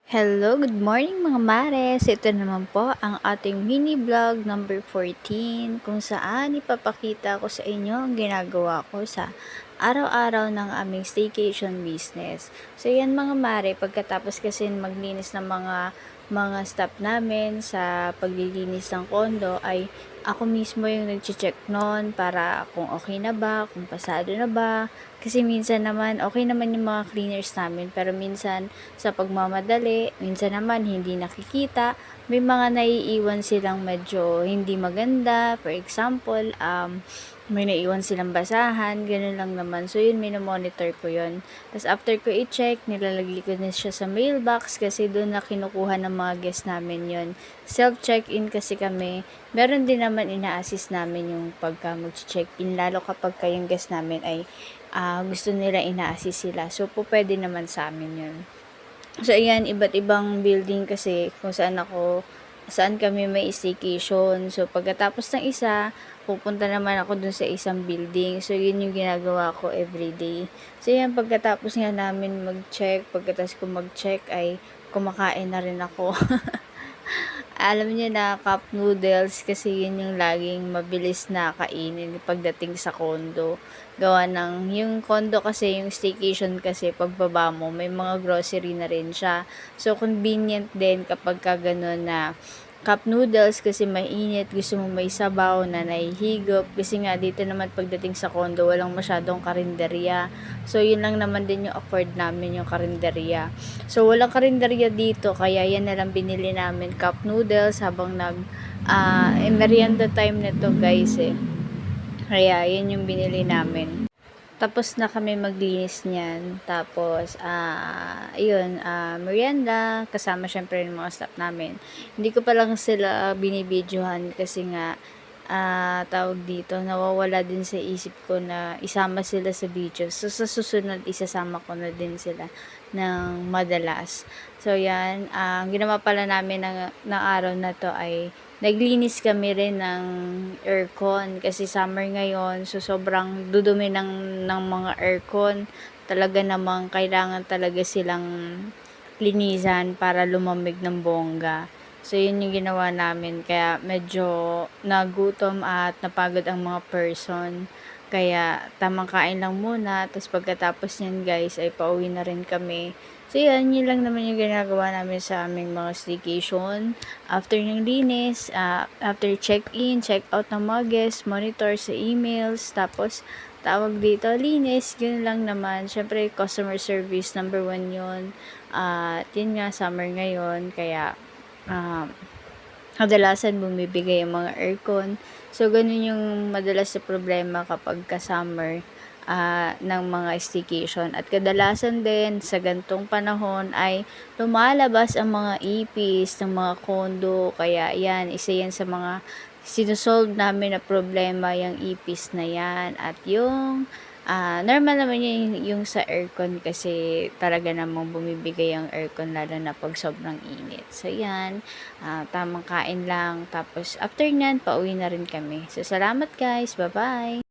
Hello, good morning mga mares! Ito naman po ang ating mini vlog number 14 kung saan ipapakita ko sa inyo ang ginagawa ko sa araw-araw ng aming staycation business. So yan mga mare, pagkatapos kasi maglinis ng mga staff namin sa paglilinis ng kondo ay ako mismo yung nag-check noon para kung okay na ba, kung pasado na ba. Kasi minsan naman, okay naman yung mga cleaners namin. Pero minsan, sa pagmamadali, minsan naman hindi nakikita. May mga naiiwan silang medyo hindi maganda. For example, may naiwan silang basahan, ganun lang naman. So, yun, minomonitor ko yun. Tapos, after ko i-check, nilalagay ko na siya sa mailbox kasi doon na kinukuha ng mga guests namin yun. Self-check-in kasi kami. Meron din naman ina-assist namin yung pagka mag-check-in, lalo kapag kayong guest namin ay gusto nila ina-assist sila. So, po pwede naman sa amin yun. So, ayan, iba't ibang building kasi kung saan kami may staycation. So, pagkatapos ng isa, pupunta naman ako dun sa isang building. So, yun yung ginagawa ko everyday. So, ayan, pagkatapos nga namin pagkatapos ko mag-check ay kumakain na rin ako. Alam niyo na cup noodles kasi yun yung laging mabilis na kainin pagdating sa condo. Gawa ng yung condo kasi, yung staycation kasi pagbaba mo may mga grocery na rin siya. So convenient din kapag ka ganun na cup noodles kasi mainit, gusto mo may sabaw na nahihigop. Kasi nga dito naman pagdating sa condo, walang masyadong karinderya. So, yun lang naman din yung afford namin, yung karinderya. So, walang karinderya dito, kaya yan na lang binili namin, cup noodles, habang merienda time nito guys eh. Kaya, yan yung binili namin. Tapos na kami maglinis niyan. Tapos, merienda, kasama syempre yung mga staff namin. Hindi ko pa lang sila binibidyohan kasi nga, tawag dito, nawawala din sa isip ko na isama sila sa video. So, sa susunod, isasama ko na din sila ng madalas. So, yan. Ang ginawa pala namin ng araw na to ay naglinis kami rin ng aircon kasi summer ngayon, so sobrang dudumi ng mga aircon. Talaga namang kailangan talaga silang linisan para lumamig ng bongga. So yun yung ginawa namin, kaya medyo nagutom at napagod ang mga person. Kaya tamang kain lang muna, tapos pagkatapos niyan guys ay pauwi na rin kami. So yan, yun lang naman yung ginagawa namin sa aming mga staycation. After ng linis, after check-in, check-out ng mga guests, monitor sa emails, tapos tawag dito, linis, yun lang naman. Syempre, customer service, number 1 yun. At yun nga, summer ngayon, kaya kadalasan bumibigay ang mga aircon. So, ganun yung madalas na problema kapag ka-summer ng mga staycation. At kadalasan din sa gantong panahon ay lumalabas ang mga ipis ng mga kondo. Kaya yan, isa yan sa mga sinusolve namin na problema, yung ipis na yan. At yung normal naman yung sa aircon kasi talaga namang bumibigay ang aircon lalo na pag sobrang init. So, yan. Tamang kain lang. Tapos, after nyan, pauwi na rin kami. So, salamat guys. Bye-bye!